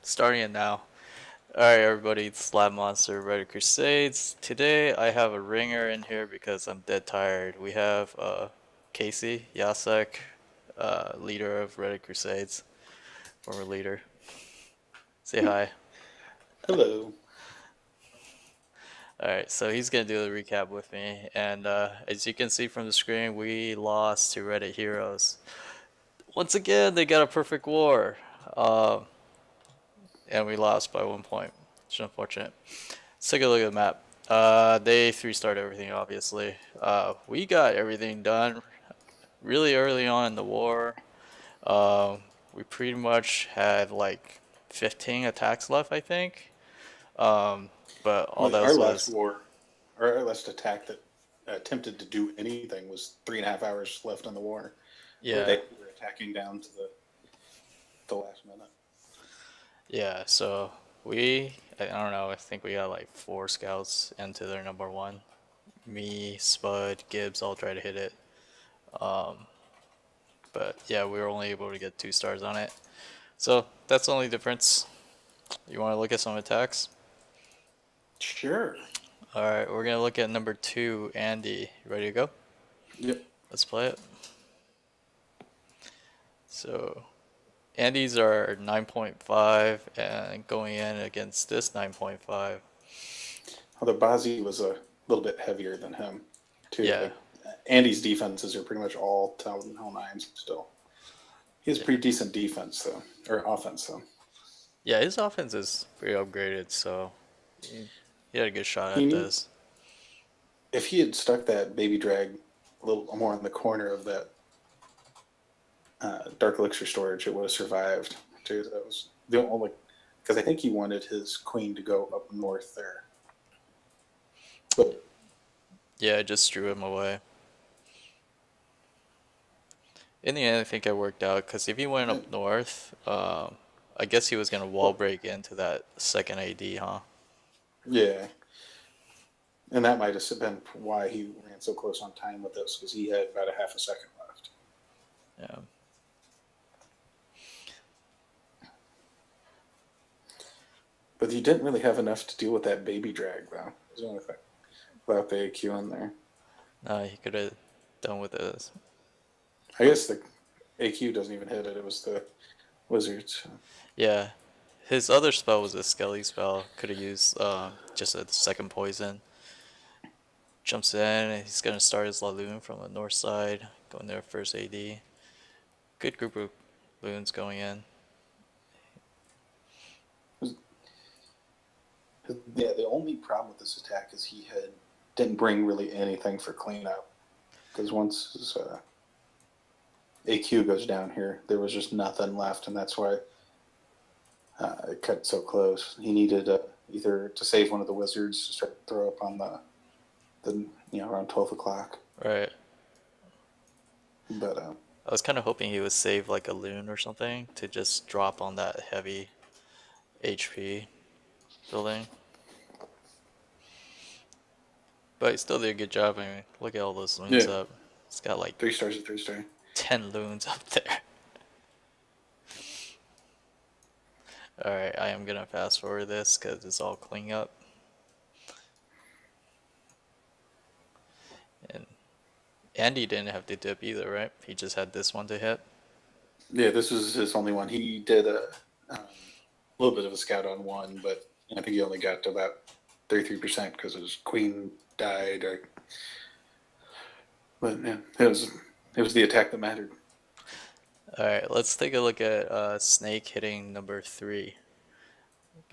Starting it now. Alright, everybody, it's Lab Monster Reddit Crusades. Today I have a ringer in here because I'm dead tired. We have Casey Yasek, leader of Reddit Crusades, former leader. Say hi. Hello. Alright, so he's gonna do the recap with me, and as you can see from the screen, we lost to Reddit Heroes. Once again, they got a perfect war. Um, and we lost by 1 point. It's unfortunate. Let's take a look at the map. They three-starred everything, obviously. We got everything done really early on in the war. We pretty much had like 15 attacks left, I think. Um, but all Well, those our last was, war, our last attack that attempted to do anything was 3.5 hours left on the war. yeah, They were attacking down to the last minute. yeah. So I don't know, I think we got like 4 scouts into their number one. Me, Spud, Gibbs all try to hit it. Um, but yeah, we were only able to get 2 stars on it. So that's the only difference. You want to look at some attacks? Sure. Alright, we're gonna look at number 2, Andy. You ready to go? Yep. Let's play it. So, Andy's are 9.5, and going in against this 9.5. Although Bazzi was a little bit heavier than him, too. Yeah, Like Andy's defenses are pretty much all Town Hall nines still. He has yeah. pretty decent defense though, or offense though. Yeah, his offense is pretty upgraded, so he had a good shot He at need this. if he had stuck that baby drag a little more in the corner of that dark elixir storage, it would have survived. Too. That was the only because I think he wanted his queen to go up north there. But Yeah, I just drew him away. In the end, I think it worked out, because if he went up north, I guess he was gonna wall well, break into that second AD, huh? yeah, and that might have been why he ran so close on time with this because he had about a half a second left. Yeah. But he didn't really have enough to deal with that baby drag though. Was the only thing without the AQ in there. No, he could have done with this. I guess the AQ doesn't even hit it. It was the wizards. Yeah, his other spell was a Skelly spell. Could have used just a second poison. Jumps in, and he's gonna start his Laloon from the north side, going there first AD. Good group of loons going in. Yeah, the only problem with this attack is he didn't bring really anything for cleanup because once his AQ goes down here, there was just nothing left, and that's why it cut so close. He needed either to save one of the wizards to start to throw up on the around 12 o'clock, Right. but I was kind of hoping he would save like a loon or something to just drop on that heavy HP building. But he still did a good job. I mean, look at all those loons yeah, up. It's got like 3 stars at 3 star. 10 loons up there. Alright, I am gonna fast forward this because it's all cleaning up. And Andy didn't have to dip either, right? He just had this one to hit. Yeah, this was his only one. He did little bit of a scout on one, but I think he only got to about 33% because his queen died. But yeah, it was the attack that mattered. Alright, let's take a look at Snake hitting number 3.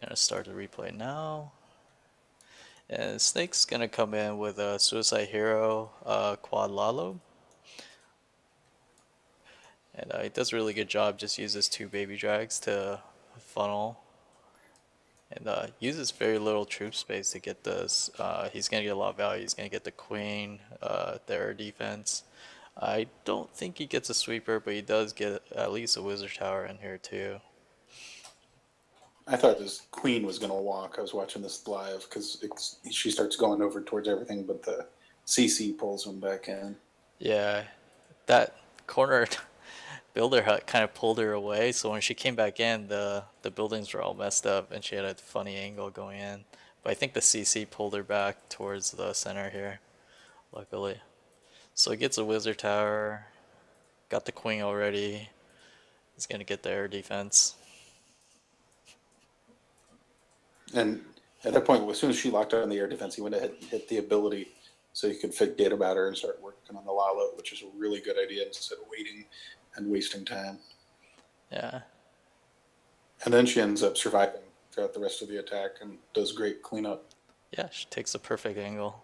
Gonna start the replay now. And Snake's gonna come in with a Suicide Hero Quad Lalo. And he does a really good job, just uses 2 baby drags to funnel. And uses very little troop space to get this. He's gonna get a lot of value. He's gonna get the queen, the air defense. I don't think he gets a sweeper, but he does get at least a wizard tower in here too. I thought this queen was going to walk. I was watching this live because she starts going over towards everything, but the CC pulls him back in. Yeah, that corner builder had kind of pulled her away, so when she came back in, the buildings were all messed up, and she had a funny angle going in. But I think the CC pulled her back towards the center here, luckily. So he gets a wizard tower, got the queen already. He's gonna get the air defense. And at that point, as soon as she locked on the air defense, he went ahead and hit the ability so he could forget about her and start working on the Lalo, which is a really good idea instead of waiting and wasting time. Yeah. And then she ends up surviving throughout the rest of the attack and does great cleanup. Yeah, she takes a perfect angle.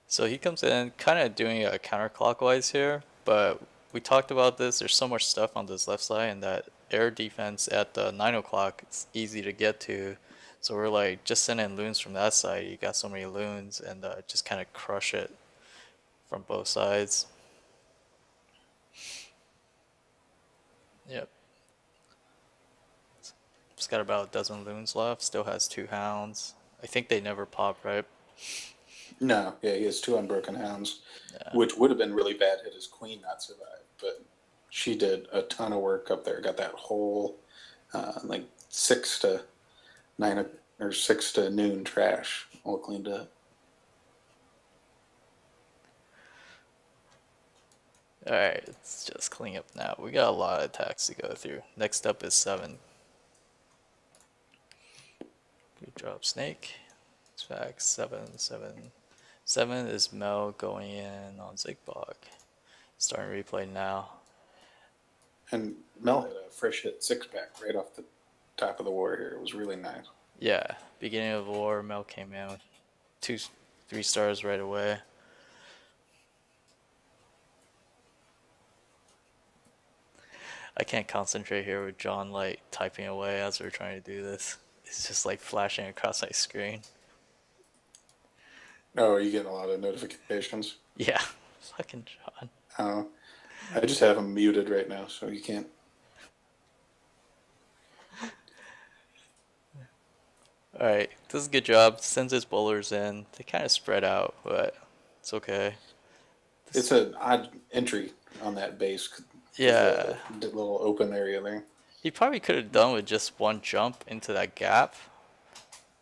So he comes in kind of doing it counterclockwise here, but we talked about this. There's so much stuff on this left side, and that air defense at the 9 o'clock it's easy to get to. So we're like, just send in loons from that side. You got so many loons, and just kind of crush it from both sides. Yep. It's got about a dozen loons left. Still has 2 hounds. I think they never pop, right? No, yeah, he has 2 unbroken hounds, Yeah. which would have been really bad had his queen not survived. But she did a ton of work up there. Got that whole like 6 to 9 or 6 to noon trash all cleaned up. Alright, it's just clean up now. We got a lot of attacks to go through. Next up is 7. Good job, Snake. It's back 7, 7. 7 is Mel going in on Zigbog. Starting replay now. And Mel had a fresh hit 6-pack right off the top of the war here. It was really nice. Yeah, beginning of war, Mel came in with 2, 3 stars right away. I can't concentrate here with John like typing away as we're trying to do this. It's just like flashing across my screen. Oh, are you getting a lot of notifications? Yeah, fucking John. Oh, I just have him muted right now, so you can't. Alright, does a good job. Sends his bowlers in. They kind of spread out, but it's okay. It's an odd entry on that base with Yeah, the little open area there. he probably could have done with just one jump into that gap,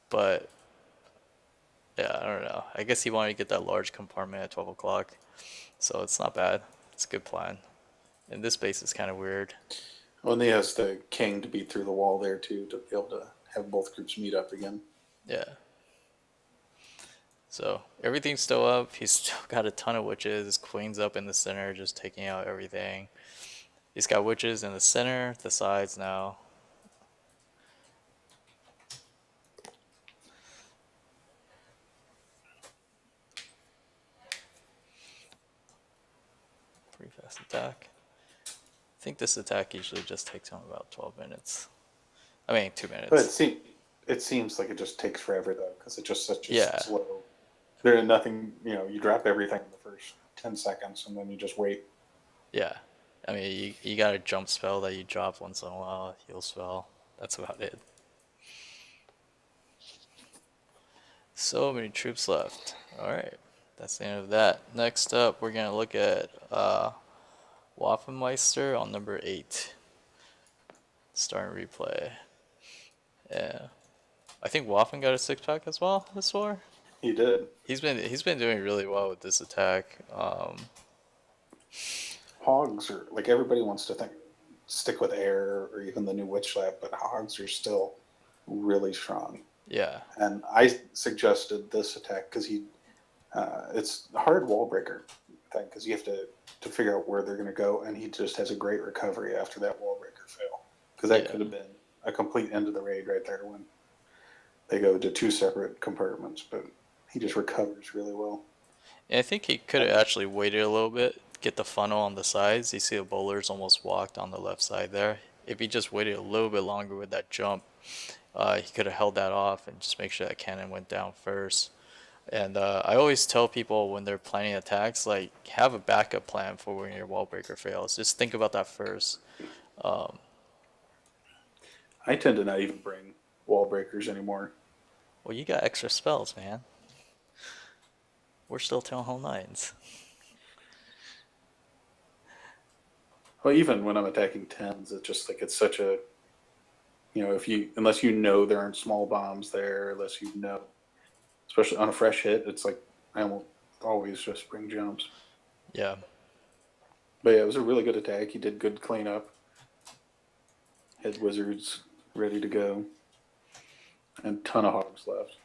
but yeah, I don't know. I guess he wanted to get that large compartment at 12 o'clock, so it's not bad. It's a good plan. And this base is kind of weird. Well, and he has the king to beat through the wall there too to be able to have both groups meet up again. Yeah. So everything's still up. He's still got a ton of witches. His queen's up in the center, just taking out everything. He's got witches in the center, the sides now. Pretty fast attack. I think this attack usually just takes him about 12 minutes. I mean, 2 But minutes. it seems like it just takes forever though, because it's just such a Yeah. slow. There's nothing, you drop everything in the first 10 seconds and then you just wait. Yeah. I mean, you got a jump spell that you drop once in a while, heal spell. That's about it. So many troops left. Alright. That's the end of that. Next up, we're going to look at Waffenmeister on number 8. Starting replay. Yeah. I think Waffen got a 6-pack as well this war. He did. He's been doing really well with this attack. Hogs are like everybody wants to stick with air or even the new witch lab, but hogs are still really strong. Yeah. And I suggested this attack because it's a hard wall breaker thing because you have to figure out where they're going to go, and he just has a great recovery after that wall breaker fail because that could have been a complete end of the raid right there when they go to 2 separate compartments, but he just recovers really well. And I think he could have actually waited a little bit, get the funnel on the sides. You see the bowlers almost walked on the left side there. If he just waited a little bit longer with that jump, he could have held that off and just make sure that cannon went down first. And I always tell people when they're planning attacks, like, have a backup plan for when your wall breaker fails. Just think about that first. I tend to not even bring wall breakers anymore. Well, you got extra spells, man. We're still Town Hall 9s. Well, even when I'm attacking tens, it's just like it's such a if you unless you know there aren't small bombs there, unless you know, especially on a fresh hit, it's like I won't always just bring jumps. Yeah. But yeah, it was a really good attack. He did good cleanup. Had wizards ready to go, and ton of hogs left.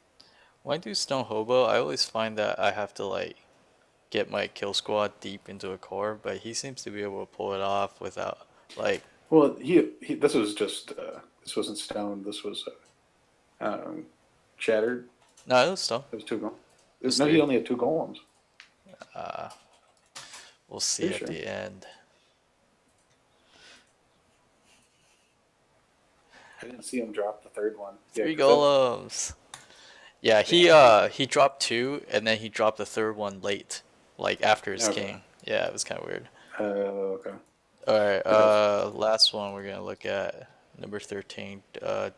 When I do Stone Hobo, I always find that I have to like get my kill squad deep into a core, but he seems to be able to pull it off without like. Well, he this was just this wasn't stone. This was shattered. No, it was still. It was two It was No, he three. only had two golems. Uh, we'll Are see you at sure? the end. I didn't see him drop the third one. Yeah, Three because that. golems. Yeah, he Damn. he dropped two and then he dropped the third one late, like after his Okay. king. Yeah, it was kind of weird. Okay. All right, Yeah, last one we're gonna look at number 13,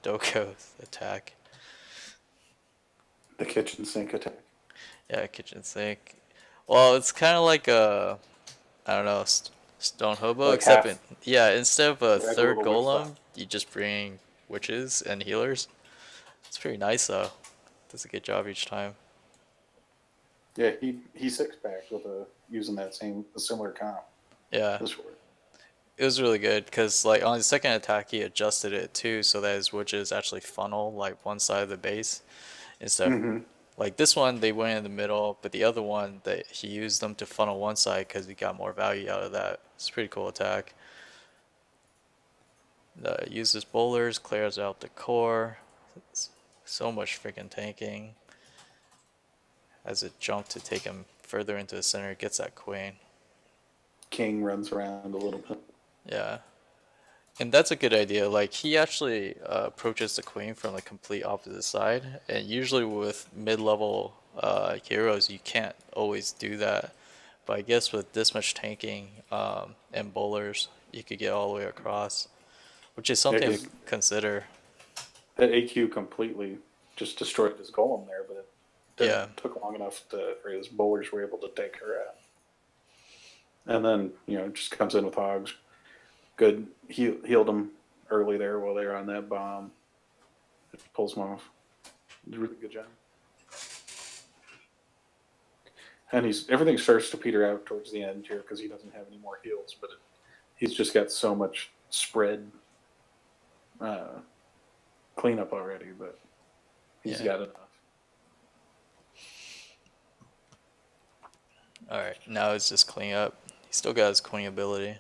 Doko's attack. the kitchen sink attack. Yeah, kitchen sink. Well, it's kind of like a, I don't know, stone hobo, Like except half, yeah, instead of a like a third little witch golem, left. you just bring witches and healers. It's pretty nice though. Does a good job each time. Yeah, he six packed with a using that same a similar comp. Yeah, This word. it was really good because like on his second attack he adjusted it too so that his witches actually funnel like one side of the base instead of Mm-hmm. like this one they went in the middle, but the other one that he used them to funnel one side because he got more value out of that. It's a pretty cool attack. Uses bowlers, clears out the core. It's so much freaking tanking. As it jumped to take him further into the center, gets that queen. King runs around a little bit. Yeah. And that's a good idea. Like he actually approaches the queen from the complete opposite side, and usually with mid-level heroes, you can't always do that. But I guess with this much tanking and bowlers, you could get all the way across, which is Yeah, something to because consider. that AQ completely just destroyed his golem there, but it Yeah, didn't took long enough for his bowlers were able to take her out. And then just comes in with hogs. Good, healed him early there while they were on that bomb. It pulls them off. Really good job. And everything starts to peter out towards the end here because he doesn't have any more heals, but he's just got so much spread uh, cleanup already, but he's yeah. got enough. All right, now it's just clean up. He still got his queen ability.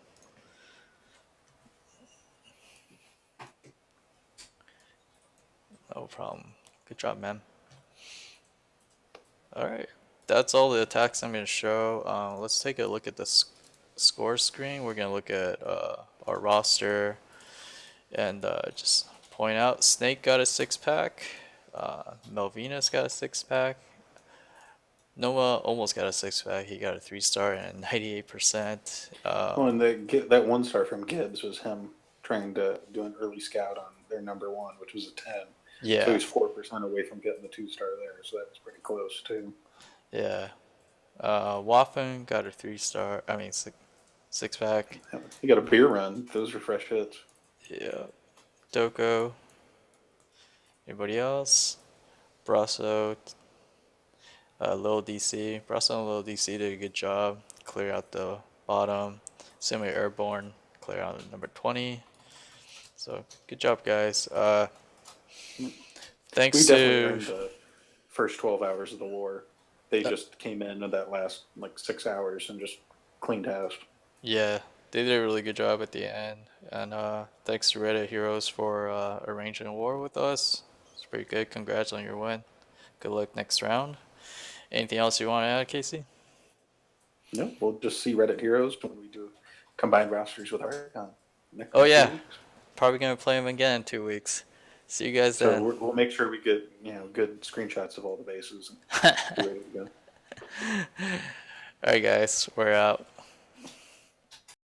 No problem. Good job, man. All right, that's all the attacks I'm going to show. Let's take a look at the score screen. We're going to look at our roster and just point out Snake got a 6-pack. Melvina's got a 6-pack. Noah almost got a 6-pack. He got a 3-star and 98%. Well, and that 1 star from Gibbs was him trying to do an early scout on their number one, which was a 10. So Yeah, he's 4% away from getting the 2 star there, so that was pretty close too. yeah. Waffen got a 3-star. I mean, 6-pack. He got a beer run. Those were fresh hits. Yeah. Doko. Anybody else? Brasso. Lil DC. Brasso and Lil DC did a good job. Clear out the bottom. Semi Airborne. Clear out number 20. So good job, guys. We Thanks definitely to earned the first 12 hours of the war. They just came in that last like 6 hours and just cleaned house. yeah, they did a really good job at the end. And thanks to Reddit Heroes for arranging a war with us. It's pretty good. Congrats on your win. Good luck next round. Anything else you want to add, Casey? No, we'll just see Reddit Heroes when we do combined rosters with Archon next Oh in yeah, 2 weeks. probably gonna play him again in 2 weeks. See you guys So then. we'll make sure we get good screenshots of all the bases and be ready to go. Alright guys, we're out.